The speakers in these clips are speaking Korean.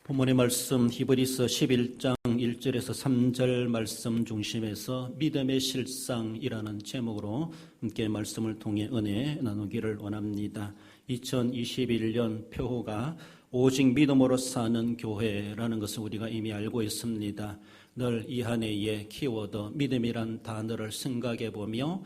본문의 말씀 히브리서 11장 1절에서 3절 말씀 중심에서 믿음의 실상이라는 제목으로 함께 말씀을 통해 은혜 나누기를 원합니다. 2021년 표어가 오직 믿음으로 사는 교회라는 것을 우리가 이미 알고 있습니다. 늘 이 한 해의 키워드 믿음이란 단어를 생각해 보며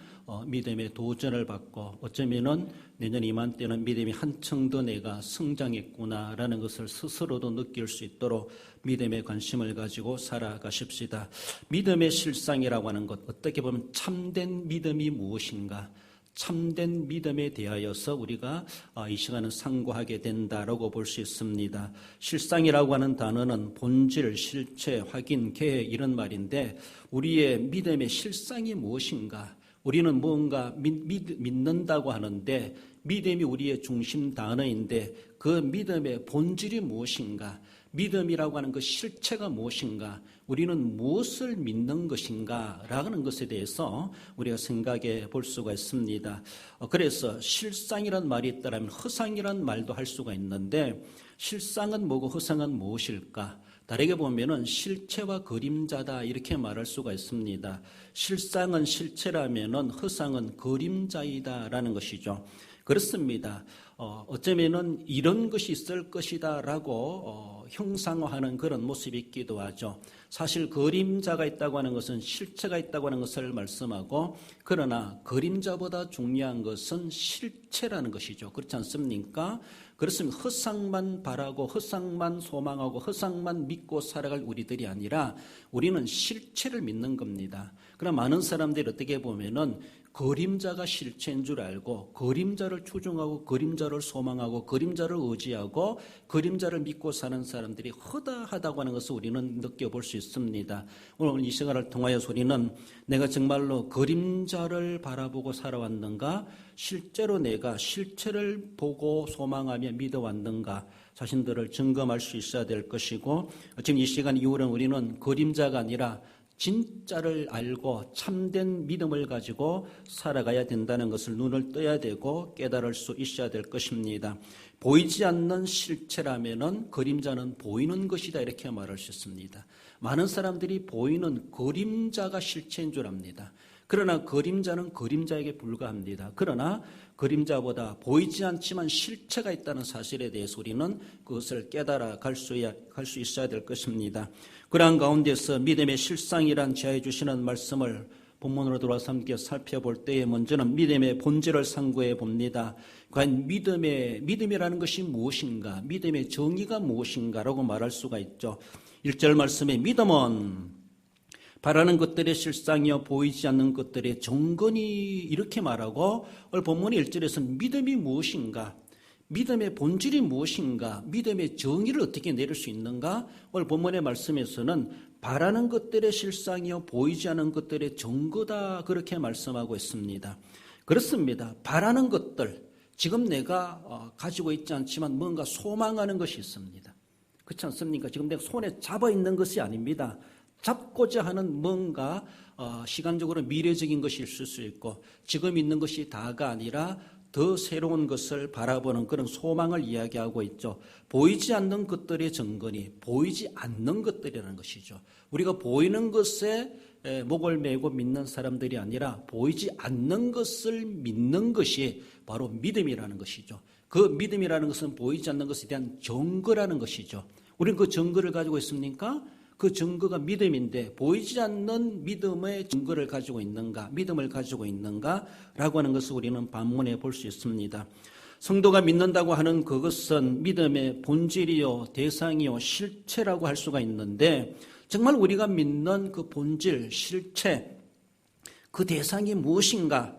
믿음의 도전을 받고 어쩌면은 내년 이맘때는 믿음이 한층 더 내가 성장했구나라는 것을 스스로도 느낄 수 있도록 믿음에 관심을 가지고 살아가십시다. 믿음의 실상이라고 하는 것, 어떻게 보면 참된 믿음이 무엇인가, 참된 믿음에 대하여서 우리가 이 시간은 상고하게 된다라고 볼 수 있습니다. 실상이라고 하는 단어는 본질, 실체, 확인, 계획 이런 말인데 우리의 믿음의 실상이 무엇인가? 우리는 무언가 믿는다고 하는데 믿음이 우리의 중심 단어인데 그 믿음의 본질이 무엇인가? 믿음이라고 하는 그 실체가 무엇인가? 우리는 무엇을 믿는 것인가? 라는 것에 대해서 우리가 생각해 볼 수가 있습니다. 그래서 실상이란 말이 있다면 허상이란 말도 할 수가 있는데 실상은 뭐고 허상은 무엇일까? 다르게 보면은 실체와 그림자다 이렇게 말할 수가 있습니다. 실상은 실체라면은 허상은 그림자이다라는 것이죠. 그렇습니다. 어쩌면은 이런 것이 있을 것이다라고 형상화하는 그런 모습이 있기도 하죠. 사실 그림자가 있다고 하는 것은 실체가 있다고 하는 것을 말씀하고 그러나 그림자보다 중요한 것은 실체라는 것이죠. 그렇지 않습니까? 그렇습니다. 허상만 바라고 허상만 소망하고 허상만 믿고 살아갈 우리들이 아니라 우리는 실체를 믿는 겁니다. 그러나 많은 사람들이 어떻게 보면은 그림자가 실체인 줄 알고 그림자를 추종하고 그림자를 소망하고 그림자를 의지하고 그림자를 믿고 사는 사람들이 허다하다고 하는 것을 우리는 느껴볼 수 있습니다. 오늘 이 시간을 통하여서 우리는 내가 정말로 그림자를 바라보고 살아왔는가, 실제로 내가 실체를 보고 소망하며 믿어왔는가 자신들을 점검할 수 있어야 될 것이고, 지금 이 시간 이후로는 우리는 그림자가 아니라 진짜를 알고 참된 믿음을 가지고 살아가야 된다는 것을 눈을 떠야 되고 깨달을 수 있어야 될 것입니다. 보이지 않는 실체라면은 그림자는 보이는 것이다 이렇게 말할 수 있습니다. 많은 사람들이 보이는 그림자가 실체인 줄 압니다. 그러나 그림자는 그림자에게 불과합니다. 그러나 그림자보다 보이지 않지만 실체가 있다는 사실에 대해서 우리는 그것을 깨달아 갈 수 있어야 될 것입니다. 그러한 가운데서 믿음의 실상이란 제하해 주시는 말씀을 본문으로 들어와서 함께 살펴볼 때에 먼저는 믿음의 본질을 상고해 봅니다. 과연 믿음이라는 것이 무엇인가, 믿음의 정의가 무엇인가라고 말할 수가 있죠. 1절 말씀에 믿음은 바라는 것들의 실상이요 보이지 않는 것들의 정건이 이렇게 말하고 오늘 본문의 1절에서는 믿음이 무엇인가, 믿음의 본질이 무엇인가, 믿음의 정의를 어떻게 내릴 수 있는가, 오늘 본문의 말씀에서는 바라는 것들의 실상이요 보이지 않는 것들의 정거다 그렇게 말씀하고 있습니다. 그렇습니다. 바라는 것들, 지금 내가 가지고 있지 않지만 뭔가 소망하는 것이 있습니다. 그렇지 않습니까? 지금 내가 손에 잡아 있는 것이 아닙니다. 잡고자 하는 뭔가 시간적으로 미래적인 것이 있을 수 있고 지금 있는 것이 다가 아니라 더 새로운 것을 바라보는 그런 소망을 이야기하고 있죠. 보이지 않는 것들의 정건이 보이지 않는 것들이라는 것이죠. 우리가 보이는 것에 목을 메고 믿는 사람들이 아니라 보이지 않는 것을 믿는 것이 바로 믿음이라는 것이죠. 그 믿음이라는 것은 보이지 않는 것에 대한 증거라는 것이죠. 우리는 그 증거를 가지고 있습니까? 그 증거가 믿음인데 보이지 않는 믿음의 증거를 가지고 있는가, 믿음을 가지고 있는가라고 하는 것을 우리는 반문해 볼 수 있습니다. 성도가 믿는다고 하는 그것은 믿음의 본질이요, 대상이요, 실체라고 할 수가 있는데 정말 우리가 믿는 그 본질, 실체, 그 대상이 무엇인가,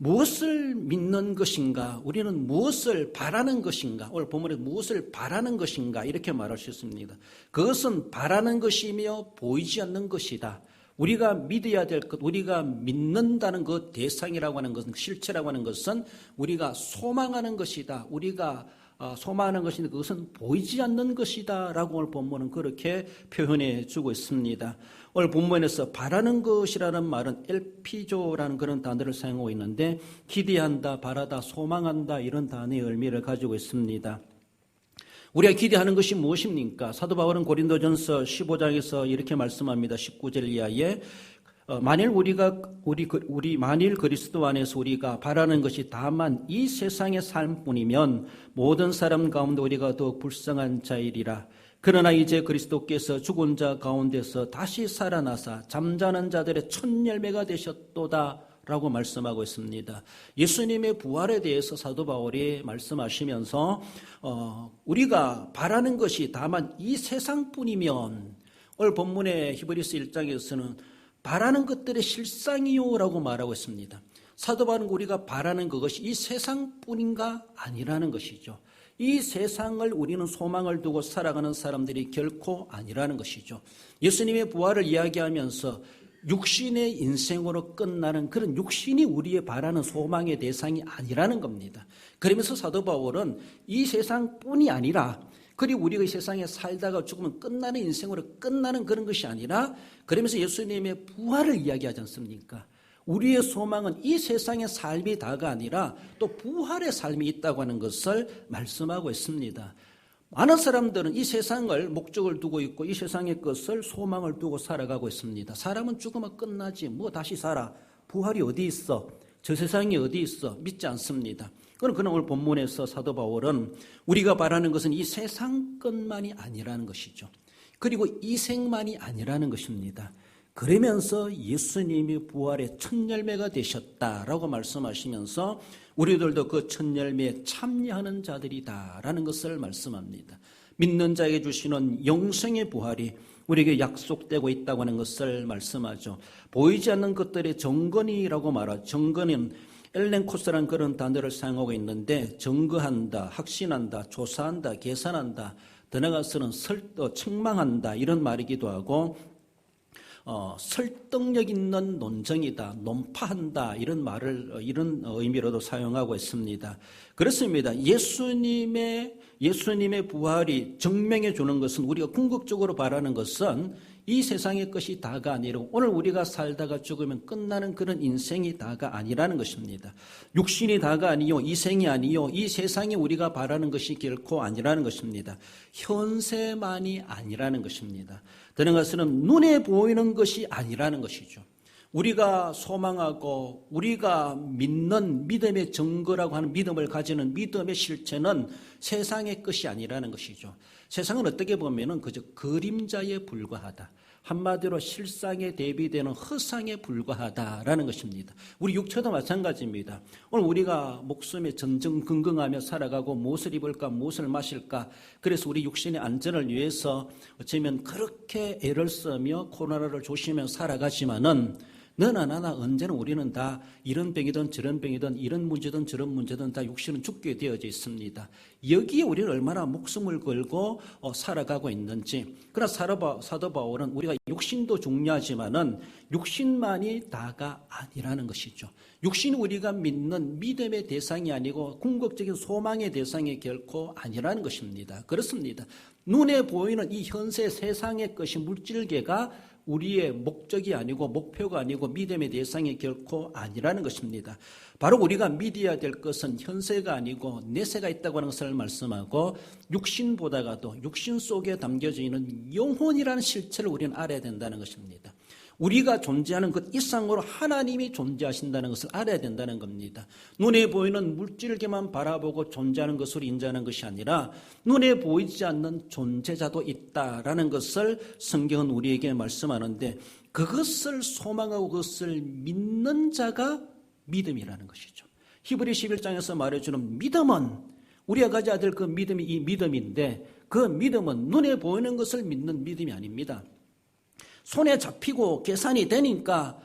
무엇을 믿는 것인가, 우리는 무엇을 바라는 것인가, 오늘 본문에 무엇을 바라는 것인가 이렇게 말할 수 있습니다. 그것은 바라는 것이며 보이지 않는 것이다. 우리가 믿어야 될 것, 우리가 믿는다는 그 대상이라고 하는 것은, 실체라고 하는 것은 우리가 소망하는 것이다. 우리가 소망하는 것인데 그것은 보이지 않는 것이다 라고 오늘 본문은 그렇게 표현해 주고 있습니다. 오늘 본문에서 바라는 것이라는 말은 엘피조라는 그런 단어를 사용하고 있는데 기대한다, 바라다, 소망한다 이런 단어의 의미를 가지고 있습니다. 우리가 기대하는 것이 무엇입니까? 사도 바울은 고린도전서 15장에서 이렇게 말씀합니다. 19절 이하에 만일 만일 그리스도 안에서 우리가 바라는 것이 다만 이 세상의 삶뿐이면 모든 사람 가운데 우리가 더욱 불쌍한 자이리라. 그러나 이제 그리스도께서 죽은 자 가운데서 다시 살아나사 잠자는 자들의 첫 열매가 되셨도다 라고 말씀하고 있습니다. 예수님의 부활에 대해서 사도 바울이 말씀하시면서 우리가 바라는 것이 다만 이 세상뿐이면, 오늘 본문의 히브리서 1장에서는 바라는 것들의 실상이요 라고 말하고 있습니다. 사도 바울은 우리가 바라는 그것이 이 세상뿐인가 아니라는 것이죠. 이 세상을 우리는 소망을 두고 살아가는 사람들이 결코 아니라는 것이죠. 예수님의 부활을 이야기하면서 육신의 인생으로 끝나는 그런 육신이 우리의 바라는 소망의 대상이 아니라는 겁니다. 그러면서 사도 바울은 이 세상뿐이 아니라, 그리고 우리가 이 세상에 살다가 죽으면 끝나는 인생으로 끝나는 그런 것이 아니라, 그러면서 예수님의 부활을 이야기하지 않습니까? 우리의 소망은 이 세상의 삶이 다가 아니라 또 부활의 삶이 있다고 하는 것을 말씀하고 있습니다. 많은 사람들은 이 세상을 목적을 두고 있고 이 세상의 것을 소망을 두고 살아가고 있습니다. 사람은 죽으면 끝나지, 뭐 다시 살아, 부활이 어디 있어, 저 세상이 어디 있어, 믿지 않습니다. 그러나 오늘 본문에서 사도 바울은 우리가 바라는 것은 이 세상 것만이 아니라는 것이죠. 그리고 이 생만이 아니라는 것입니다. 그러면서 예수님이 부활의 첫 열매가 되셨다라고 말씀하시면서 우리들도 그 첫 열매에 참여하는 자들이다라는 것을 말씀합니다. 믿는 자에게 주시는 영생의 부활이 우리에게 약속되고 있다고 하는 것을 말씀하죠. 보이지 않는 것들의 정건이라고 말하죠. 정건은 엘렌 코스라는 그런 단어를 사용하고 있는데, 증거한다, 확신한다, 조사한다, 계산한다, 더 나아가서는 책망한다 이런 말이기도 하고, 설득력 있는 논쟁이다, 논파한다 이런 말을 이런 의미로도 사용하고 있습니다. 그렇습니다. 예수님의 부활이 증명해 주는 것은, 우리가 궁극적으로 바라는 것은 이 세상의 것이 다가 아니라 오늘 우리가 살다가 죽으면 끝나는 그런 인생이 다가 아니라는 것입니다. 육신이 다가 아니요, 이 생이 아니요, 이 세상에 우리가 바라는 것이 결코 아니라는 것입니다. 현세만이 아니라는 것입니다. 더 나아가서는 눈에 보이는 것이 아니라는 것이죠. 우리가 소망하고 우리가 믿는 믿음의 증거라고 하는 믿음을 가지는 믿음의 실체는 세상의 것이 아니라는 것이죠. 세상은 어떻게 보면은 그저 그림자에 불과하다. 한마디로 실상에 대비되는 허상에 불과하다라는 것입니다. 우리 육체도 마찬가지입니다. 오늘 우리가 목숨에 전전긍긍하며 살아가고 무엇을 입을까, 무엇을 마실까, 그래서 우리 육신의 안전을 위해서 어쩌면 그렇게 애를 쓰며 코로나를 조심하며 살아가지만은 너나 나나 언제나 우리는 다 이런 병이든 저런 병이든 이런 문제든 저런 문제든 다 육신은 죽게 되어져 있습니다. 여기에 우리는 얼마나 목숨을 걸고 살아가고 있는지. 그러나 사도 바울은 우리가 육신도 중요하지만은 육신만이 다가 아니라는 것이죠. 육신이 우리가 믿는 믿음의 대상이 아니고 궁극적인 소망의 대상이 결코 아니라는 것입니다. 그렇습니다. 눈에 보이는 이 현세 세상의 것이 물질계가 우리의 목적이 아니고 목표가 아니고 믿음의 대상이 결코 아니라는 것입니다. 바로 우리가 믿어야 될 것은 현세가 아니고 내세가 있다고 하는 것을 말씀하고, 육신보다가도 육신 속에 담겨져 있는 영혼이라는 실체를 우리는 알아야 된다는 것입니다. 우리가 존재하는 것 이상으로 하나님이 존재하신다는 것을 알아야 된다는 겁니다. 눈에 보이는 물질계만 바라보고 존재하는 것으로 인정하는 것이 아니라 눈에 보이지 않는 존재자도 있다라는 것을 성경은 우리에게 말씀하는데, 그것을 소망하고 그것을 믿는 자가 믿음이라는 것이죠. 히브리 11장에서 말해주는 믿음은, 우리가 가져야 될 그 믿음이 이 믿음인데, 그 믿음은 눈에 보이는 것을 믿는 믿음이 아닙니다. 손에 잡히고 계산이 되니까,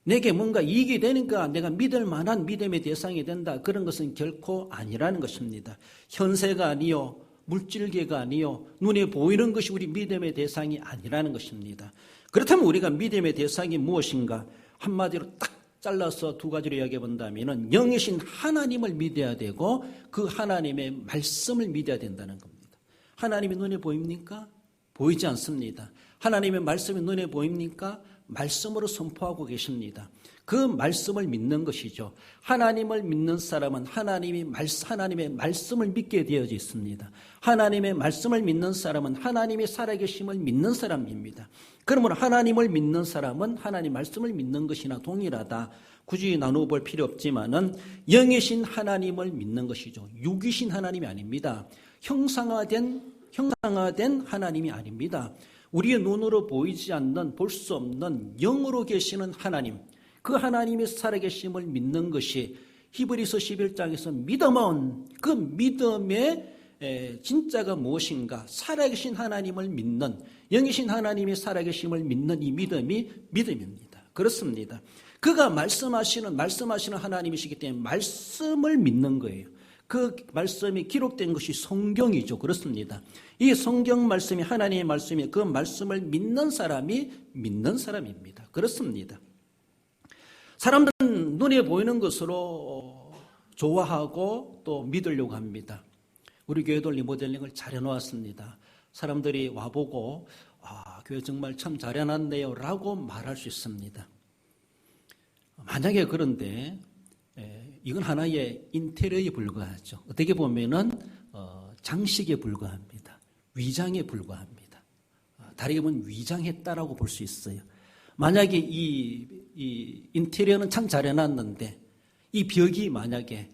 내게 뭔가 이익이 되니까 내가 믿을 만한 믿음의 대상이 된다, 그런 것은 결코 아니라는 것입니다. 현세가 아니요, 물질계가 아니요, 눈에 보이는 것이 우리 믿음의 대상이 아니라는 것입니다. 그렇다면 우리가 믿음의 대상이 무엇인가? 한마디로 딱 잘라서 두 가지로 이야기해 본다면 영이신 하나님을 믿어야 되고 그 하나님의 말씀을 믿어야 된다는 겁니다. 하나님이 눈에 보입니까? 보이지 않습니다. 하나님의 말씀이 눈에 보입니까? 말씀으로 선포하고 계십니다. 그 말씀을 믿는 것이죠. 하나님을 믿는 사람은 하나님의 말씀을 믿게 되어져 있습니다. 하나님의 말씀을 믿는 사람은 하나님의 살아계심을 믿는 사람입니다. 그러므로 하나님을 믿는 사람은 하나님 말씀을 믿는 것이나 동일하다. 굳이 나누어 볼 필요 없지만은 영이신 하나님을 믿는 것이죠. 육이신 하나님이 아닙니다. 형상화된 하나님이 아닙니다. 우리의 눈으로 보이지 않는, 볼 수 없는 영으로 계시는 하나님, 그 하나님의 살아계심을 믿는 것이 히브리서 11장에서 믿음은 그 믿음의 진짜가 무엇인가? 살아계신 하나님을 믿는, 영이신 하나님의 살아계심을 믿는 이 믿음이 믿음입니다. 그렇습니다. 그가 말씀하시는 하나님이시기 때문에 말씀을 믿는 거예요. 그 말씀이 기록된 것이 성경이죠. 그렇습니다. 이 성경 말씀이 하나님의 말씀이 그 말씀을 믿는 사람이 믿는 사람입니다. 그렇습니다. 사람들은 눈에 보이는 것으로 좋아하고 또 믿으려고 합니다. 우리 교회도 리모델링을 잘 해놓았습니다. 사람들이 와보고 교회 정말 참 잘 해놨네요 라고 말할 수 있습니다. 만약에 그런데 이건 하나의 인테리어에 불과하죠. 어떻게 보면은 장식에 불과합니다. 위장에 불과합니다. 다르게 보면 위장했다라고 볼 수 있어요. 만약에 이 인테리어는 참 잘 해놨는데 이 벽이 만약에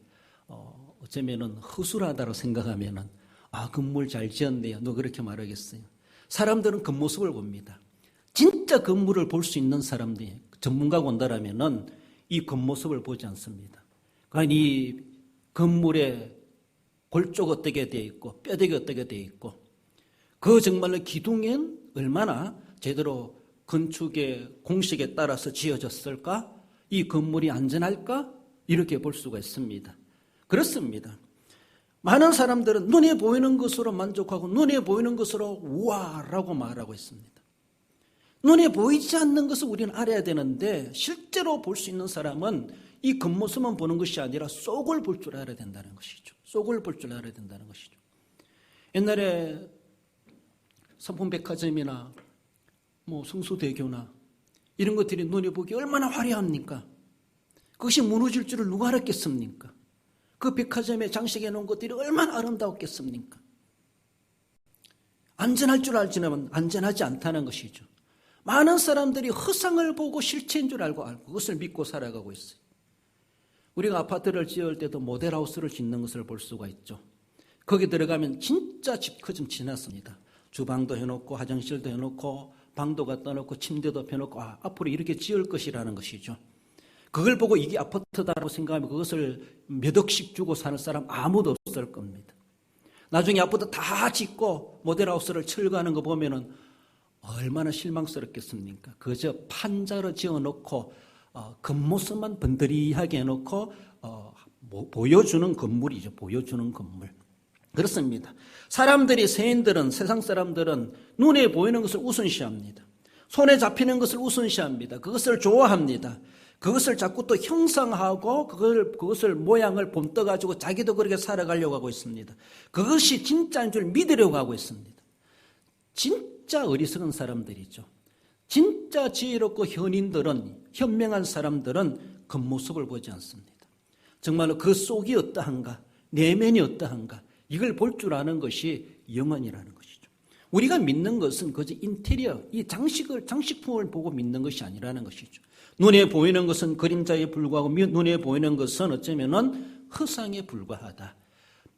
어쩌면은 허술하다고 생각하면은 건물 잘 지었네요. 너 그렇게 말하겠어요. 사람들은 겉모습을 봅니다. 진짜 건물을 볼 수 있는 사람들이 전문가가 온다라면은 이 겉모습을 보지 않습니다. 그러니까 이 건물의 골조가 어떻게 되어 있고 뼈대가 어떻게 되어 있고 그 정말로 기둥엔 얼마나 제대로 건축의 공식에 따라서 지어졌을까? 이 건물이 안전할까? 이렇게 볼 수가 있습니다. 그렇습니다. 많은 사람들은 눈에 보이는 것으로 만족하고 눈에 보이는 것으로 우와라고 말하고 있습니다. 눈에 보이지 않는 것을 우리는 알아야 되는데 실제로 볼 수 있는 사람은 이 겉모습만 보는 것이 아니라 속을 볼 줄 알아야 된다는 것이죠. 속을 볼 줄 알아야 된다는 것이죠. 옛날에 삼풍백화점이나 성수대교나 이런 것들이 눈에 보기 얼마나 화려합니까? 그것이 무너질 줄을 누가 알았겠습니까? 그 백화점에 장식해 놓은 것들이 얼마나 아름다웠겠습니까? 안전할 줄 알지만 안전하지 않다는 것이죠. 많은 사람들이 허상을 보고 실체인 줄 알고 그것을 믿고 살아가고 있어요. 우리가 아파트를 지을 때도 모델하우스를 짓는 것을 볼 수가 있죠. 거기 들어가면 진짜 집커좀 지났습니다. 주방도 해놓고 화장실도 해놓고 방도 갖다 놓고 침대도 펴놓고 앞으로 이렇게 지을 것이라는 것이죠. 그걸 보고 이게 아파트다라고 생각하면 그것을 몇 억씩 주고 사는 사람 아무도 없을 겁니다. 나중에 아파트 다 짓고 모델하우스를 철거하는 거 보면은 얼마나 실망스럽겠습니까? 그저 판자로 지어놓고 겉모습만 번드리하게 해놓고 보여주는 건물이죠. 보여주는 건물. 그렇습니다. 세상 사람들은 눈에 보이는 것을 우선시합니다. 손에 잡히는 것을 우선시합니다. 그것을 좋아합니다. 그것을 자꾸 또 형상하고 그것을 모양을 본떠가지고 자기도 그렇게 살아가려고 하고 있습니다. 그것이 진짜인 줄 믿으려고 하고 있습니다. 진짜 어리석은 사람들이죠. 진짜 지혜롭고 현명한 사람들은 겉모습을 보지 않습니다. 정말로 그 속이 어떠한가, 내면이 어떠한가, 이걸 볼 줄 아는 것이 영혼이라는 것이죠. 우리가 믿는 것은 그저 인테리어, 이 장식품을 보고 믿는 것이 아니라는 것이죠. 눈에 보이는 것은 그림자에 불과하고 눈에 보이는 것은 어쩌면은 허상에 불과하다.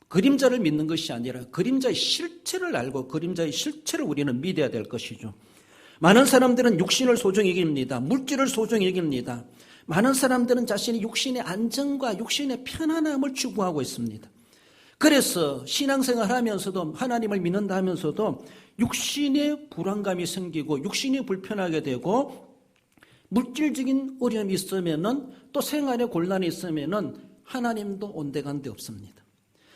그림자를 믿는 것이 아니라 그림자의 실체를 알고 그림자의 실체를 우리는 믿어야 될 것이죠. 많은 사람들은 육신을 소중히 여깁니다. 물질을 소중히 여깁니다. 많은 사람들은 자신의 육신의 안정과 육신의 편안함을 추구하고 있습니다. 그래서 신앙생활 하면서도 하나님을 믿는다 하면서도 육신의 불안감이 생기고 육신이 불편하게 되고 물질적인 어려움이 있으면은 또 생활에 곤란이 있으면은 하나님도 온데간데 없습니다.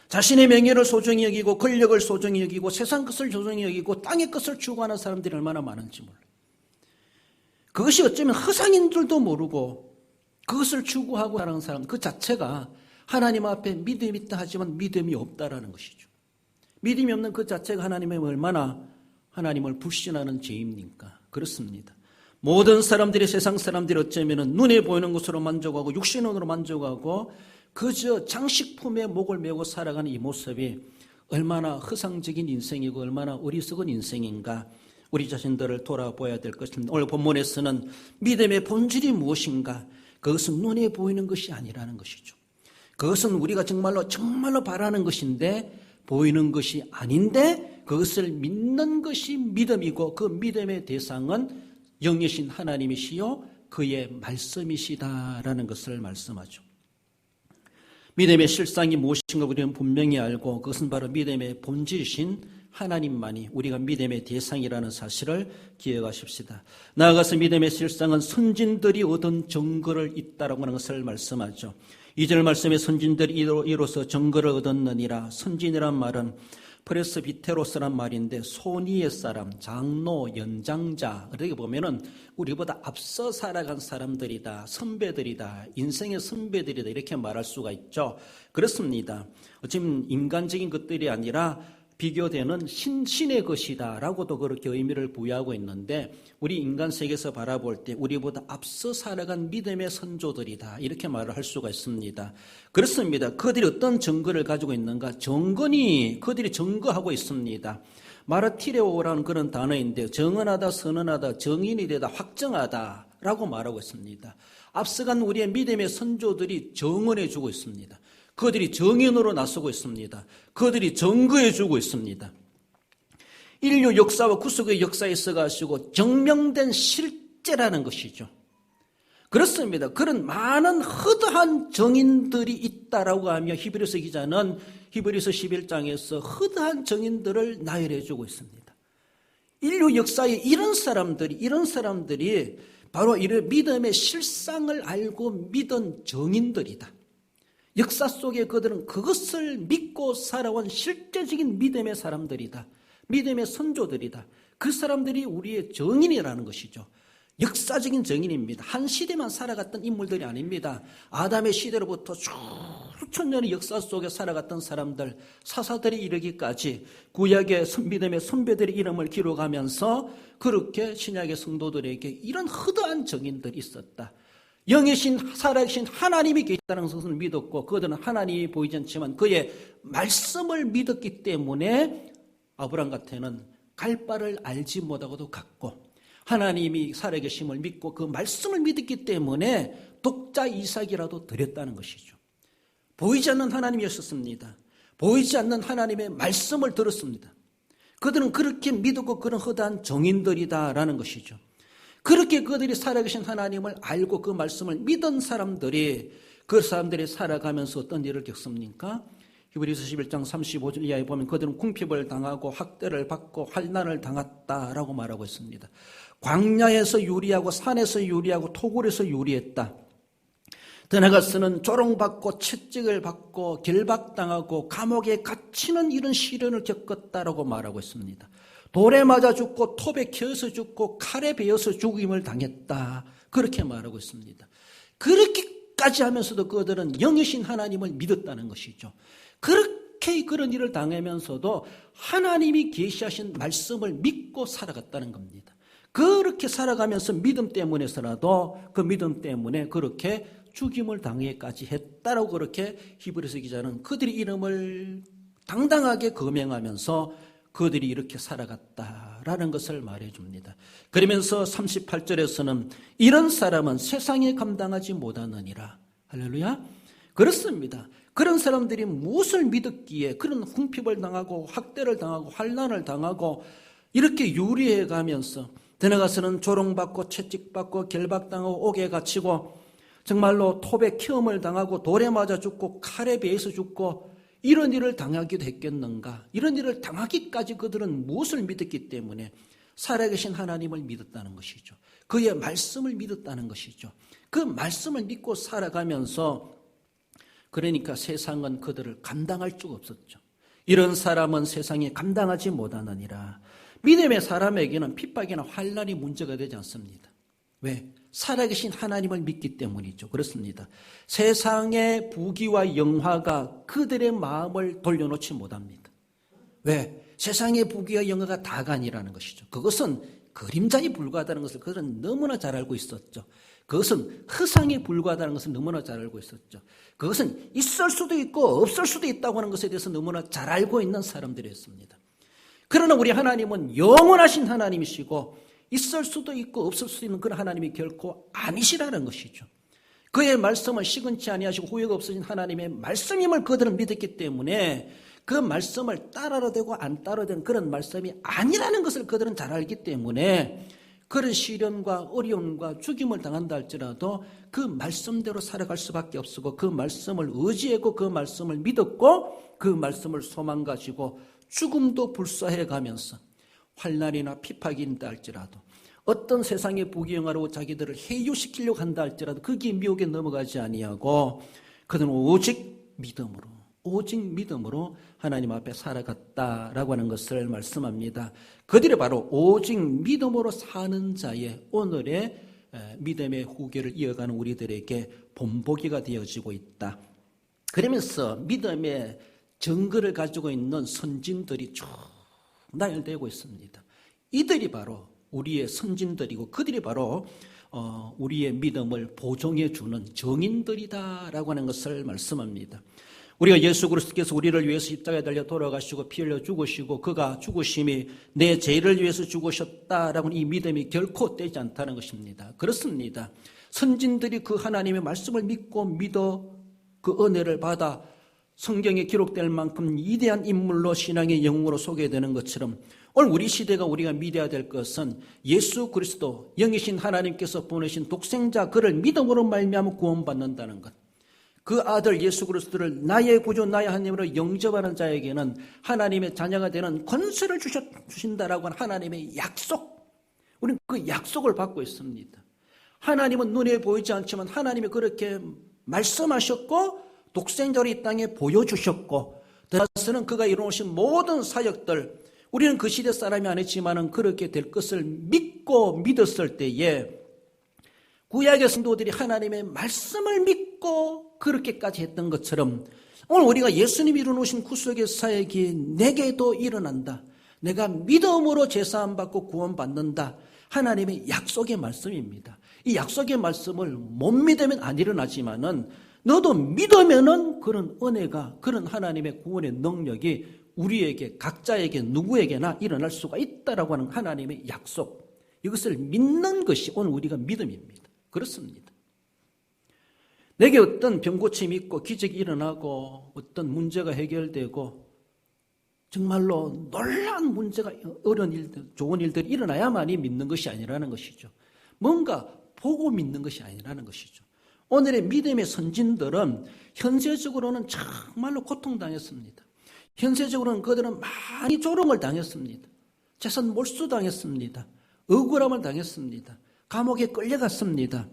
자신의 명예를 소중히 여기고 권력을 소중히 여기고 세상 것을 소중히 여기고 땅의 것을 추구하는 사람들이 얼마나 많은지 몰라요. 그것이 어쩌면 허상인 줄도 모르고 그것을 추구하고 살아가는 사람 그 자체가 하나님 앞에 믿음이 있다 하지만 믿음이 없다라는 것이죠. 믿음이 없는 그 자체가 하나님의 얼마나 하나님을 불신하는 죄입니까? 그렇습니다. 모든 사람들이, 세상 사람들이 어쩌면 눈에 보이는 것으로 만족하고 육신으로 만족하고 그저 장식품에 목을 메고 살아가는 이 모습이 얼마나 허상적인 인생이고 얼마나 어리석은 인생인가, 우리 자신들을 돌아보아야 될 것입니다. 오늘 본문에서는 믿음의 본질이 무엇인가, 그것은 눈에 보이는 것이 아니라는 것이죠. 그것은 우리가 정말로 바라는 것인데 보이는 것이 아닌데 그것을 믿는 것이 믿음이고 그 믿음의 대상은 영이신 하나님이시요 그의 말씀이시다라는 것을 말씀하죠. 믿음의 실상이 무엇인가 우리는 분명히 알고 그것은 바로 믿음의 본질이신 하나님만이 우리가 믿음의 대상이라는 사실을 기억하십시다. 나아가서 믿음의 실상은 선진들이 얻은 증거를 잇다라고 하는 것을 말씀하죠. 2절 말씀에 선진들이 이로써 증거를 얻었느니라. 선진이란 말은 프레스비테로스란 말인데 소니의 사람, 장로, 연장자, 이렇게 보면은 우리보다 앞서 살아간 사람들이다, 선배들이다, 인생의 선배들이다 이렇게 말할 수가 있죠. 그렇습니다. 지금 인간적인 것들이 아니라 비교되는 신의 것이다 라고도 그렇게 의미를 부여하고 있는데 우리 인간 세계에서 바라볼 때 우리보다 앞서 살아간 믿음의 선조들이다 이렇게 말을 할 수가 있습니다. 그렇습니다. 그들이 어떤 증거를 가지고 있는가? 정건이 그들이 증거하고 있습니다. 마르티레오라는 그런 단어인데 정언하다, 선언하다, 정인이 되다, 확정하다 라고 말하고 있습니다. 앞서간 우리의 믿음의 선조들이 정언해 주고 있습니다. 그들이 정인으로 나서고 있습니다. 그들이 증거해 주고 있습니다. 인류 역사와 구속의 역사에 있어가지고 증명된 실제라는 것이죠. 그렇습니다. 그런 많은 허다한 정인들이 있다라고 하며 히브리서 기자는 히브리서 11장에서 허다한 정인들을 나열해 주고 있습니다. 인류 역사에 이런 사람들이 바로 이런 믿음의 실상을 알고 믿은 정인들이다. 역사 속에 그들은 그것을 믿고 살아온 실제적인 믿음의 사람들이다. 믿음의 선조들이다. 그 사람들이 우리의 정인이라는 것이죠. 역사적인 정인입니다. 한 시대만 살아갔던 인물들이 아닙니다. 아담의 시대로부터 수천 년의 역사 속에 살아갔던 사람들, 사사들이 이르기까지 구약의 믿음의 선배들의 이름을 기록하면서 그렇게 신약의 성도들에게 이런 허다한 정인들이 있었다. 영이신 살아계신 하나님이 계시다는 것을 믿었고 그들은 하나님이 보이지 않지만 그의 말씀을 믿었기 때문에 아브라함 같아는 갈 바를 알지 못하고도 갔고 하나님이 살아계심을 믿고 그 말씀을 믿었기 때문에 독자 이삭이라도 드렸다는 것이죠. 보이지 않는 하나님이었습니다. 보이지 않는 하나님의 말씀을 들었습니다. 그들은 그렇게 믿었고 그런 허다한 정인들이다라는 것이죠. 그렇게 그들이 살아계신 하나님을 알고 그 말씀을 믿은 사람들이 그 사람들이 살아가면서 어떤 일을 겪습니까? 히브리서 11장 35절 이하에 보면 그들은 궁핍을 당하고 학대를 받고 환난을 당했다라고 말하고 있습니다. 광야에서 유리하고 산에서 유리하고 토굴에서 유리했다. 더 나아가서는 조롱받고 채찍을 받고 결박당하고 감옥에 갇히는 이런 시련을 겪었다라고 말하고 있습니다. 돌에 맞아 죽고 톱에 켜서 죽고 칼에 베어서 죽임을 당했다. 그렇게 말하고 있습니다. 그렇게까지 하면서도 그들은 영이신 하나님을 믿었다는 것이죠. 그렇게 그런 일을 당하면서도 하나님이 계시하신 말씀을 믿고 살아갔다는 겁니다. 그렇게 살아가면서 믿음 때문에서라도 그 믿음 때문에 그렇게 죽임을 당하기까지 했다라고 그렇게 히브리서 기자는 그들의 이름을 당당하게 거명하면서 그들이 이렇게 살아갔다라는 것을 말해줍니다. 그러면서 38절에서는 이런 사람은 세상에 감당하지 못하느니라. 할렐루야. 그렇습니다. 그런 사람들이 무엇을 믿었기에 그런 궁핍을 당하고 학대를 당하고 환난을 당하고 이렇게 유리해 가면서 더 나아가서는 조롱받고 채찍받고 결박당하고 옥에 갇히고 정말로 톱에 키움을 당하고 돌에 맞아 죽고 칼에 베어서 죽고 이런 일을 당하기도 했겠는가? 이런 일을 당하기까지 그들은 무엇을 믿었기 때문에 살아계신 하나님을 믿었다는 것이죠. 그의 말씀을 믿었다는 것이죠. 그 말씀을 믿고 살아가면서 그러니까 세상은 그들을 감당할 수가 없었죠. 이런 사람은 세상에 감당하지 못하느니라. 믿음의 사람에게는 핍박이나 환난이 문제가 되지 않습니다. 왜? 살아계신 하나님을 믿기 때문이죠. 그렇습니다. 세상의 부귀와 영화가 그들의 마음을 돌려놓지 못합니다. 왜? 세상의 부귀와 영화가 다가 아니라는 것이죠. 그것은 그림자에 불과하다는 것을 그들은 너무나 잘 알고 있었죠. 그것은 허상에 불과하다는 것을 너무나 잘 알고 있었죠. 그것은 있을 수도 있고 없을 수도 있다고 하는 것에 대해서 너무나 잘 알고 있는 사람들이었습니다. 그러나 우리 하나님은 영원하신 하나님이시고 있을 수도 있고 없을 수도 있는 그런 하나님이 결코 아니시라는 것이죠. 그의 말씀은 시근치 아니하시고 후회가 없으신 하나님의 말씀임을 그들은 믿었기 때문에 그 말씀을 따라도 되고 안 따라도 되는 그런 말씀이 아니라는 것을 그들은 잘 알기 때문에 그런 시련과 어려움과 죽임을 당한다 할지라도 그 말씀대로 살아갈 수밖에 없었고 그 말씀을 의지하고 그 말씀을 믿었고 그 말씀을 소망 가지고 죽음도 불사해 가면서 환난이나 핍박이 있다 할지라도 어떤 세상의 부귀영화로 자기들을 해유시키려고 한다 할지라도 거기에 미혹에 넘어가지 아니하고 그들은 오직 믿음으로 하나님 앞에 살아갔다라고 하는 것을 말씀합니다. 그들이 바로 오직 믿음으로 사는 자의 오늘의 믿음의 후계를 이어가는 우리들에게 본보기가 되어지고 있다. 그러면서 믿음의 증거를 가지고 있는 선진들이 쭉 나열되고 있습니다. 이들이 바로 우리의 선진들이고 그들이 바로 우리의 믿음을 보존해 주는 정인들이다라고 하는 것을 말씀합니다. 우리가 예수 그리스도께서 우리를 위해서 십자가에 달려 돌아가시고 피 흘려 죽으시고 그가 죽으심이 내 죄를 위해서 죽으셨다라고 하는 이 믿음이 결코 떼지 않다는 것입니다. 그렇습니다. 선진들이 그 하나님의 말씀을 믿고 믿어 그 은혜를 받아 성경에 기록될 만큼 위대한 인물로 신앙의 영웅으로 소개되는 것처럼 오늘 우리 시대가 우리가 믿어야 될 것은 예수 그리스도 영이신 하나님께서 보내신 독생자 그를 믿음으로 말미암아 구원받는다는 것. 그 아들 예수 그리스도를 나의 구주 나의 하나님으로 영접하는 자에게는 하나님의 자녀가 되는 권세를 주신다라고 하는 하나님의 약속. 우리는 그 약속을 받고 있습니다. 하나님은 눈에 보이지 않지만 하나님이 그렇게 말씀하셨고 독생자로 이 땅에 보여주셨고 더나아가서는 그가 이루어오신 모든 사역들 우리는 그 시대 사람이 아니지만 그렇게 될 것을 믿고 믿었을 때에 구약의 성도들이 하나님의 말씀을 믿고 그렇게까지 했던 것처럼 오늘 우리가 예수님이 이루어오신 구속의 사역이 내게도 일어난다. 내가 믿음으로 제사함 받고 구원받는다. 하나님의 약속의 말씀입니다. 이 약속의 말씀을 못 믿으면 안 일어나지만은 너도 믿으면은 그런 은혜가 그런 하나님의 구원의 능력이 우리에게 각자에게 누구에게나 일어날 수가 있다라고 하는 하나님의 약속. 이것을 믿는 것이 오늘 우리가 믿음입니다. 그렇습니다. 내게 어떤 병고침이 있고 기적이 일어나고 어떤 문제가 해결되고 정말로 놀라운 문제가 어려운 일들, 좋은 일들이 일어나야만이 믿는 것이 아니라는 것이죠. 뭔가 보고 믿는 것이 아니라는 것이죠. 오늘의 믿음의 선진들은 현세적으로는 정말로 고통당했습니다. 현세적으로는 그들은 많이 조롱을 당했습니다. 재산 몰수당했습니다. 억울함을 당했습니다. 감옥에 끌려갔습니다.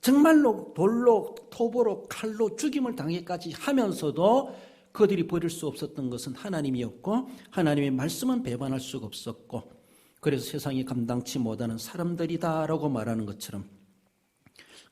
정말로 돌로 톱으로 칼로 죽임을 당해까지 하면서도 그들이 버릴 수 없었던 것은 하나님이었고 하나님의 말씀은 배반할 수가 없었고 그래서 세상이 감당치 못하는 사람들이다라고 말하는 것처럼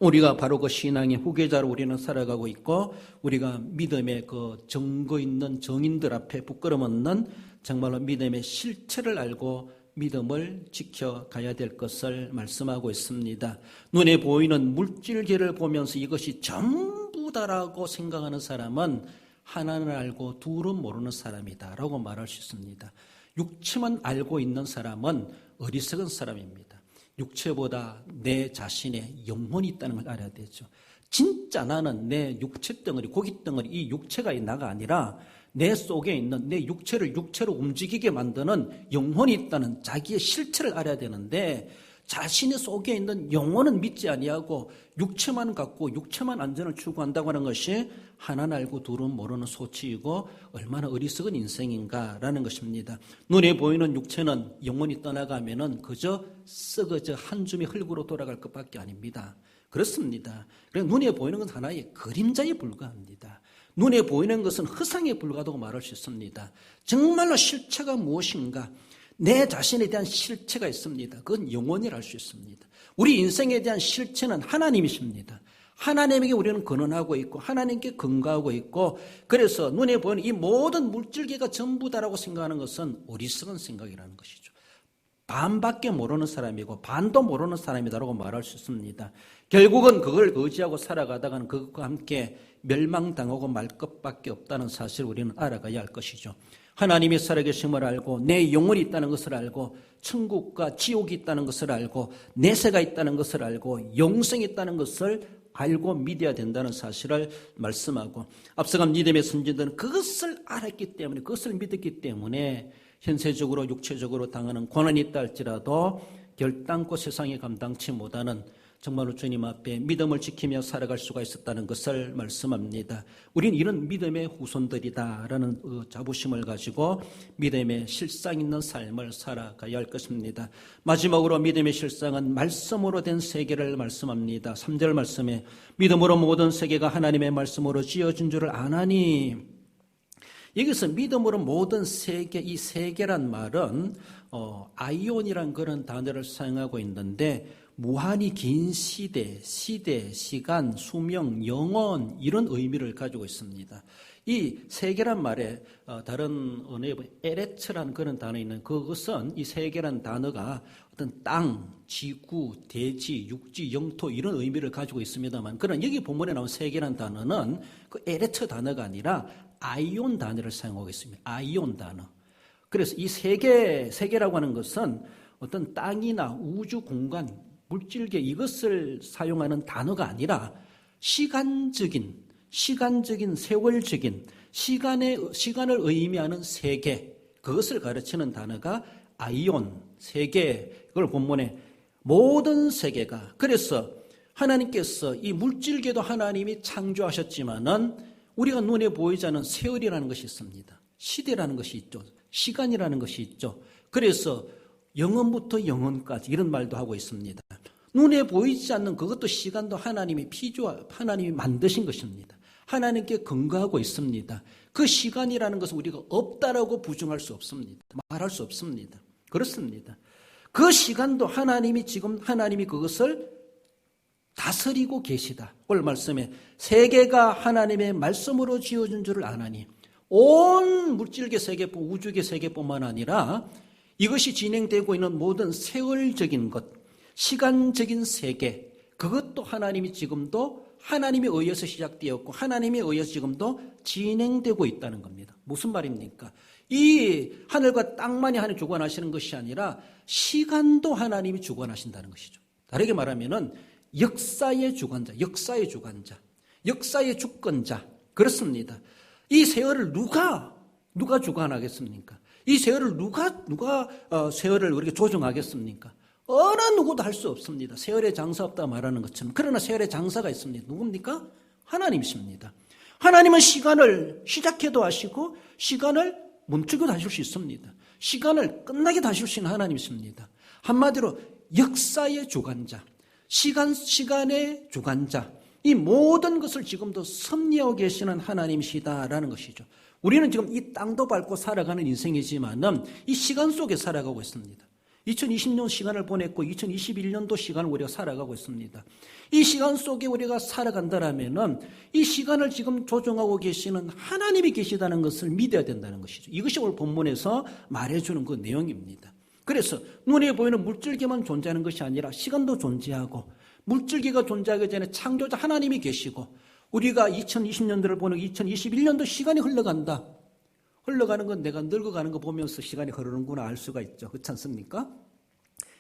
우리가 바로 그 신앙의 후계자로 우리는 살아가고 있고 우리가 믿음의 그 증거 있는 정인들 앞에 부끄럼 없는 정말로 믿음의 실체를 알고 믿음을 지켜가야 될 것을 말씀하고 있습니다. 눈에 보이는 물질계를 보면서 이것이 전부다라고 생각하는 사람은 하나는 알고 둘은 모르는 사람이다라고 말할 수 있습니다. 육체만 알고 있는 사람은 어리석은 사람입니다. 육체보다 내 자신의 영혼이 있다는 걸 알아야 되죠. 진짜 나는 내 육체 덩어리, 고기 덩어리, 이 육체가 나가 아니라 내 속에 있는 내 육체를 육체로 움직이게 만드는 영혼이 있다는 자기의 실체를 알아야 되는데 자신의 속에 있는 영혼은 믿지 아니하고 육체만 갖고 육체만 안전을 추구한다고 하는 것이 하나는 알고 둘은 모르는 소치이고 얼마나 어리석은 인생인가라는 것입니다. 눈에 보이는 육체는 영혼이 떠나가면은 그저 썩어져 한 줌의 흙으로 돌아갈 것밖에 아닙니다. 그렇습니다. 그래서 눈에 보이는 건 하나의 그림자에 불과합니다. 눈에 보이는 것은 허상에 불과하다고 말할 수 있습니다. 정말로 실체가 무엇인가? 내 자신에 대한 실체가 있습니다. 그건 영원이라 할 수 있습니다. 우리 인생에 대한 실체는 하나님이십니다. 하나님에게 우리는 근원하고 있고 하나님께 근거하고 있고 그래서 눈에 보이는 이 모든 물질계가 전부다라고 생각하는 것은 어리석은 생각이라는 것이죠. 반밖에 모르는 사람이고 반도 모르는 사람이다라고 말할 수 있습니다. 결국은 그걸 의지하고 살아가다가는 그것과 함께 멸망당하고 말 것밖에 없다는 사실을 우리는 알아가야 할 것이죠. 하나님이 살아계심을 알고 내 영혼이 있다는 것을 알고 천국과 지옥이 있다는 것을 알고 내세가 있다는 것을 알고 영생이 있다는 것을 알고 믿어야 된다는 사실을 말씀하고, 앞서간 믿음의 선진들은 그것을 알았기 때문에, 그것을 믿었기 때문에 현세적으로 육체적으로 당하는 고난이 있다 할지라도 결단코 세상에 감당치 못하는 정말로 주님 앞에 믿음을 지키며 살아갈 수가 있었다는 것을 말씀합니다. 우리는 이런 믿음의 후손들이다라는 자부심을 가지고 믿음의 실상 있는 삶을 살아가야 할 것입니다. 마지막으로 믿음의 실상은 말씀으로 된 세계를 말씀합니다. 3절 말씀에 믿음으로 모든 세계가 하나님의 말씀으로 지어진 줄을 아나니, 여기서 믿음으로 모든 세계, 이 세계란 말은 아이온이란 그런 단어를 사용하고 있는데 무한히 긴 시대, 시간, 수명, 영원 이런 의미를 가지고 있습니다. 이 세계란 말에 다른 언어에 에레츠라는 그런 단어 있는 그것은 이 세계란 단어가 어떤 땅, 지구, 대지, 육지, 영토 이런 의미를 가지고 있습니다만, 그런 여기 본문에 나온 세계란 단어는 그 에레츠 단어가 아니라 아이온 단어를 사용하고 있습니다. 아이온 단어. 그래서 이 세계라고 하는 것은 어떤 땅이나 우주 공간, 물질계 이것을 사용하는 단어가 아니라 시간적인, 세월적인 시간을 의미하는 세계, 그것을 가르치는 단어가 아이온, 세계. 그걸 본문에 모든 세계가, 그래서 하나님께서 이 물질계도 하나님이 창조하셨지만은 우리가 눈에 보이지 않는 세월이라는 것이 있습니다. 시대라는 것이 있죠. 시간이라는 것이 있죠. 그래서 영원부터 영원까지 이런 말도 하고 있습니다. 눈에 보이지 않는 그것도 시간도 하나님이 만드신 것입니다. 하나님께 근거하고 있습니다. 그 시간이라는 것은 우리가 없다라고 부정할 수 없습니다. 말할 수 없습니다. 그렇습니다. 그 시간도 하나님이 그것을 다스리고 계시다. 오늘 말씀에 세계가 하나님의 말씀으로 지어진 줄을 아나니, 온 물질계 세계뿐 우주계 세계뿐만 아니라 이것이 진행되고 있는 모든 세월적인 것, 시간적인 세계, 그것도 하나님이 지금도 하나님에 의해서 시작되었고 하나님에 의해서 지금도 진행되고 있다는 겁니다. 무슨 말입니까? 이 하늘과 땅만이 하나님 주관하시는 것이 아니라 시간도 하나님이 주관하신다는 것이죠. 다르게 말하면은 역사의 주관자, 역사의 주권자. 그렇습니다. 이 세월을 누가 주관하겠습니까? 이 세월을 누가 세월을 우리가 조정하겠습니까? 어느 누구도 할 수 없습니다. 세월의 장사 없다 말하는 것처럼. 그러나 세월의 장사가 있습니다. 누굽니까? 하나님이십니다. 하나님은 시간을 시작해도 하시고 시간을 멈추기도 하실 수 있습니다. 시간을 끝나게도 하실 수 있는 하나님이십니다. 한마디로 역사의 주관자, 시간의 주관자, 이 모든 것을 지금도 섭리하고 계시는 하나님이시다라는 것이죠. 우리는 지금 이 땅도 밟고 살아가는 인생이지만은 이 시간 속에 살아가고 있습니다. 2020년 시간을 보냈고 2021년도 시간을 우리가 살아가고 있습니다. 이 시간 속에 우리가 살아간다라면은 이 시간을 지금 조정하고 계시는 하나님이 계시다는 것을 믿어야 된다는 것이죠. 이것이 오늘 본문에서 말해주는 그 내용입니다. 그래서 눈에 보이는 물질계만 존재하는 것이 아니라 시간도 존재하고, 물질계가 존재하기 전에 창조자 하나님이 계시고, 우리가 2020년도를 보는 2021년도 시간이 흘러간다. 흘러가는 건 내가 늙어가는 거 보면서 시간이 흐르는구나 알 수가 있죠. 그렇지 않습니까?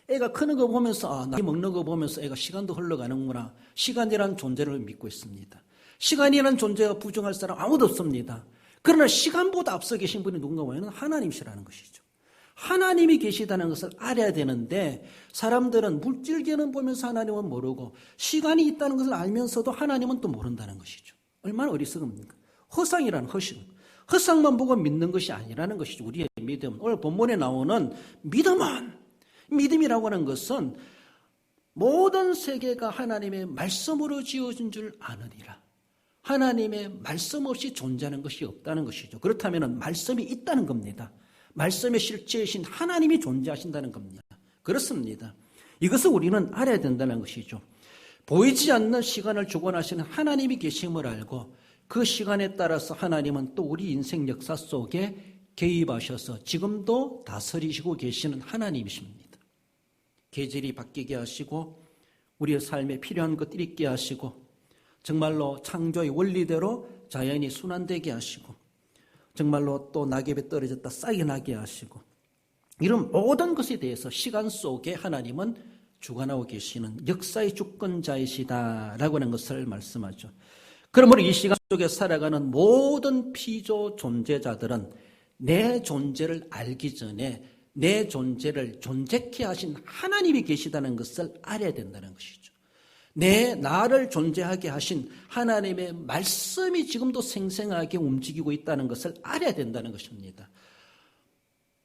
애가 크는 거 보면서, 나이 먹는 거 보면서 애가 시간도 흘러가는구나. 시간이라는 존재를 믿고 있습니다. 시간이라는 존재가 부정할 사람 아무도 없습니다. 그러나 시간보다 앞서 계신 분이 누군가 보면 하나님이시라는 것이죠. 하나님이 계시다는 것을 알아야 되는데, 사람들은 물질계는 보면서 하나님은 모르고 시간이 있다는 것을 알면서도 하나님은 또 모른다는 것이죠. 얼마나 어리석습니까? 허상이라는 허상만 보고 믿는 것이 아니라는 것이죠. 우리의 믿음. 오늘 본문에 나오는 믿음이라고 하는 것은 모든 세계가 하나님의 말씀으로 지어진 줄 아느니라. 하나님의 말씀 없이 존재하는 것이 없다는 것이죠. 그렇다면 말씀이 있다는 겁니다. 말씀의 실체이신 하나님이 존재하신다는 겁니다. 그렇습니다. 이것을 우리는 알아야 된다는 것이죠. 보이지 않는 시간을 주관하시는 하나님이 계심을 알고, 그 시간에 따라서 하나님은 또 우리 인생 역사 속에 개입하셔서 지금도 다스리시고 계시는 하나님이십니다. 계절이 바뀌게 하시고 우리의 삶에 필요한 것들이 있게 하시고 정말로 창조의 원리대로 자연이 순환되게 하시고 정말로 또 낙엽이 떨어졌다 싹이 나게 하시고 이런 모든 것에 대해서 시간 속에 하나님은 주관하고 계시는 역사의 주권자이시다라고 하는 것을 말씀하죠. 그러므로 이 시간 속에 살아가는 모든 피조 존재자들은 내 존재를 알기 전에 내 존재를 존재케 하신 하나님이 계시다는 것을 알아야 된다는 것이죠. 나를 존재하게 하신 하나님의 말씀이 지금도 생생하게 움직이고 있다는 것을 알아야 된다는 것입니다.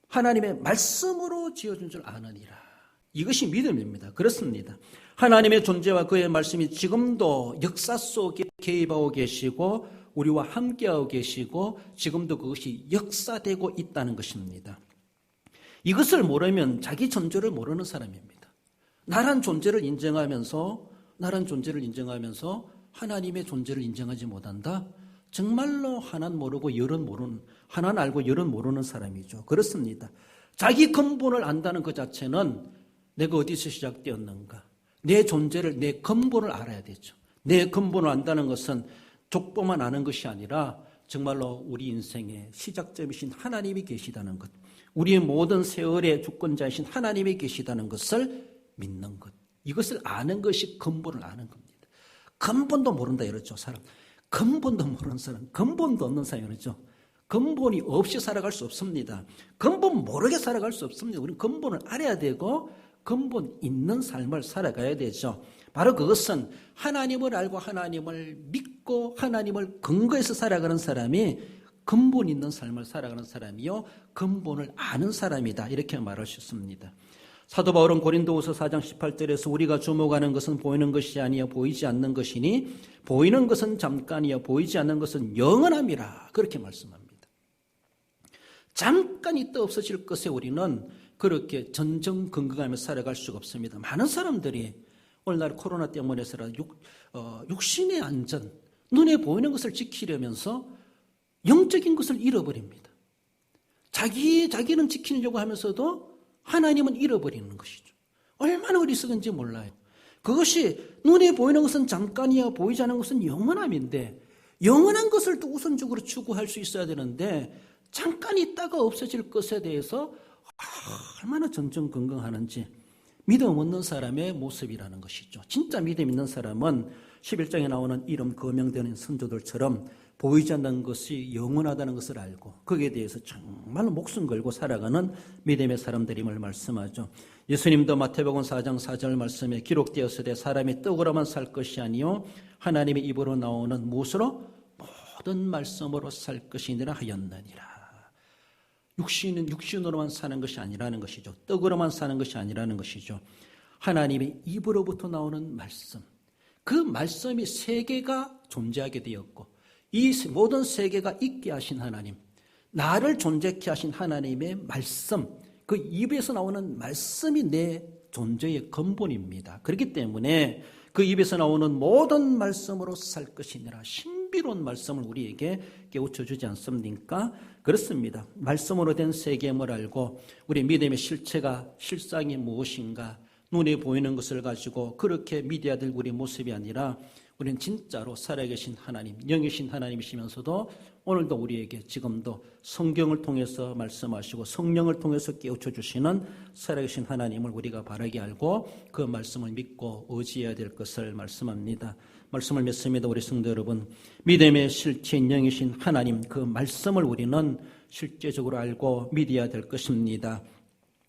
하나님의 말씀으로 지어준 줄 아느니라. 이것이 믿음입니다. 그렇습니다. 하나님의 존재와 그의 말씀이 지금도 역사 속에 개입하고 계시고 우리와 함께하고 계시고 지금도 그것이 역사되고 있다는 것입니다. 이것을 모르면 자기 존재를 모르는 사람입니다. 나란 존재를 인정하면서 하나님의 존재를 인정하지 못한다? 정말로 하나는 모르고 열은 모르는, 하나는 알고 열은 모르는 사람이죠. 그렇습니다. 자기 근본을 안다는 것 자체는 내가 어디서 시작되었는가? 내 존재를, 내 근본을 알아야 되죠. 내 근본을 안다는 것은 족보만 아는 것이 아니라 정말로 우리 인생의 시작점이신 하나님이 계시다는 것, 우리의 모든 세월의 주권자이신 하나님이 계시다는 것을 믿는 것, 이것을 아는 것이 근본을 아는 겁니다. 근본도 모른다 이러죠, 사람. 근본도 모르는 사람, 근본도 없는 사람이 그러죠. 근본이 없이 살아갈 수 없습니다. 근본 모르게 살아갈 수 없습니다. 우리는 근본을 알아야 되고 근본 있는 삶을 살아가야 되죠. 바로 그것은 하나님을 알고 하나님을 믿고 하나님을 근거해서 살아가는 사람이 근본 있는 삶을 살아가는 사람이요 근본을 아는 사람이다 이렇게 말할 수 있습니다. 사도 바울은 고린도후서 4장 18절에서 우리가 주목하는 것은 보이는 것이 아니여 보이지 않는 것이니 보이는 것은 잠깐이여 보이지 않는 것은 영원함이라 그렇게 말씀합니다. 잠깐 있다 없어질 것에 우리는 그렇게 전전긍긍하며 살아갈 수가 없습니다. 많은 사람들이 오늘날 코로나 때문에서라 육신의 안전, 눈에 보이는 것을 지키려면서 영적인 것을 잃어버립니다. 자기는 지키려고 하면서도 하나님은 잃어버리는 것이죠. 얼마나 어리석은지 몰라요. 그것이 눈에 보이는 것은 잠깐이야 보이지 않는 것은 영원함인데 영원한 것을 또 우선적으로 추구할 수 있어야 되는데 잠깐 있다가 없어질 것에 대해서 얼마나 전전긍긍하는지 믿음 없는 사람의 모습이라는 것이죠. 진짜 믿음 있는 사람은 11장에 나오는 이름 거명되는 선조들처럼 보이지 않는 것이 영원하다는 것을 알고 거기에 대해서 정말로 목숨 걸고 살아가는 믿음의 사람들임을 말씀하죠. 예수님도 마태복음 4장 4절 말씀에 기록되었으되 사람이 떡으로만 살 것이 아니요 하나님의 입으로 나오는 무엇으로? 모든 말씀으로 살 것이니라 하였느니라. 육신으로만 사는 것이 아니라는 것이죠. 떡으로만 사는 것이 아니라는 것이죠. 하나님의 입으로부터 나오는 말씀, 그 말씀이 세계가 존재하게 되었고 이 모든 세계가 있게 하신 하나님, 나를 존재케 하신 하나님의 말씀, 그 입에서 나오는 말씀이 내 존재의 근본입니다. 그렇기 때문에 그 입에서 나오는 모든 말씀으로 살 것이니라. 신비로운 말씀을 우리에게 깨우쳐 주지 않습니까? 그렇습니다. 말씀으로 된 세계임을 알고 우리 믿음의 실상이 무엇인가 눈에 보이는 것을 가지고 그렇게 믿어야 될 우리 모습이 아니라 우리는 진짜로 살아계신 하나님, 영이신 하나님이시면서도 오늘도 우리에게 지금도 성경을 통해서 말씀하시고 성령을 통해서 깨우쳐 주시는 살아계신 하나님을 우리가 바라게 알고 그 말씀을 믿고 의지해야 될 것을 말씀합니다. 말씀을 믿습니다. 우리 성도 여러분, 믿음의 실체인 영이신 하나님, 그 말씀을 우리는 실제적으로 알고 믿어야 될 것입니다.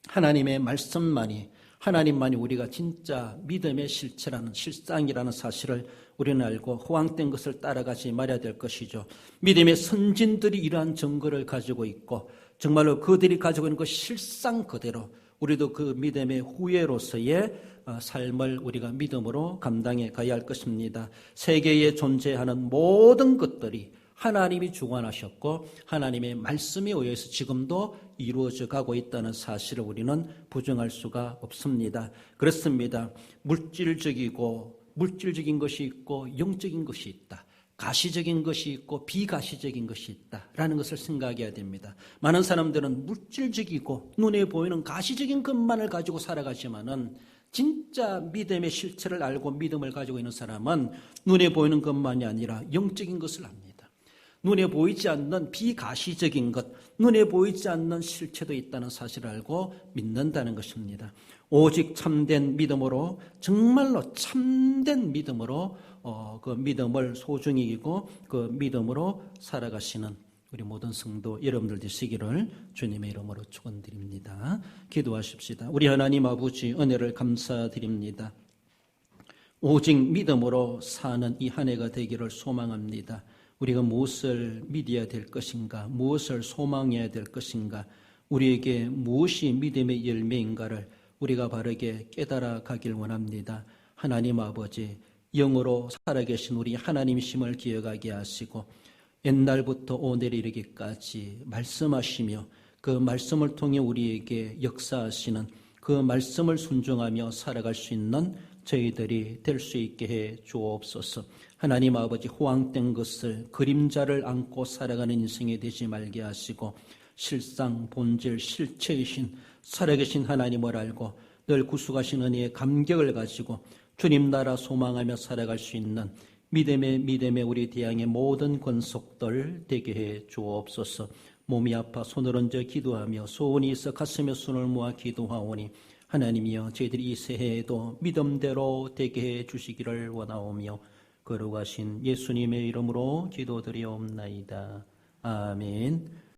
하나님의 말씀만이, 하나님만이 우리가 진짜 믿음의 실체라는, 실상이라는 사실을 우리는 알고 허황된 것을 따라가지 말아야 될 것이죠. 믿음의 선진들이 이러한 증거를 가지고 있고 정말로 그들이 가지고 있는 그 실상 그대로 우리도 그 믿음의 후예로서의 삶을 우리가 믿음으로 감당해 가야 할 것입니다. 세계에 존재하는 모든 것들이 하나님이 주관하셨고 하나님의 말씀에 의해서 지금도 이루어져 가고 있다는 사실을 우리는 부정할 수가 없습니다. 그렇습니다. 물질적인 것이 있고 영적인 것이 있다. 가시적인 것이 있고 비가시적인 것이 있다라는 것을 생각해야 됩니다. 많은 사람들은 물질적이고 눈에 보이는 가시적인 것만을 가지고 살아가지만은 진짜 믿음의 실체를 알고 믿음을 가지고 있는 사람은 눈에 보이는 것만이 아니라 영적인 것을 압니다. 눈에 보이지 않는 비가시적인 것, 눈에 보이지 않는 실체도 있다는 사실을 알고 믿는다는 것입니다. 오직 참된 믿음으로, 정말로 참된 믿음으로 그 믿음을 소중히 여기고 그 믿음으로 살아가시는 우리 모든 성도 여러분들 되시기를 주님의 이름으로 축원드립니다. 기도하십시다. 우리 하나님 아버지, 은혜를 감사드립니다. 오직 믿음으로 사는 이 한 해가 되기를 소망합니다. 우리가 무엇을 믿어야 될 것인가, 무엇을 소망해야 될 것인가, 우리에게 무엇이 믿음의 열매인가를 우리가 바르게 깨달아 가길 원합니다. 하나님 아버지, 영으로 살아계신 우리 하나님이심을 기억하게 하시고 옛날부터 오늘 이르기까지 말씀하시며 그 말씀을 통해 우리에게 역사하시는 그 말씀을 순종하며 살아갈 수 있는 저희들이 될 수 있게 해 주옵소서. 하나님 아버지, 호황된 것을, 그림자를 안고 살아가는 인생이 되지 말게 하시고 실상 본질 실체이신 살아계신 하나님을 알고 늘 구속하신 은혜의 감격을 가지고 주님 나라 소망하며 살아갈 수 있는 믿음의 우리 대항의 모든 권속들 되게 해 주옵소서. 몸이 아파 손을 얹어 기도하며 소원이 있어 가슴에 손을 모아 기도하오니 하나님이여, 저희들이 이 새해에도 믿음대로 되게 해 주시기를 원하오며 거룩하신 예수님의 이름으로 기도드리옵나이다. 아멘.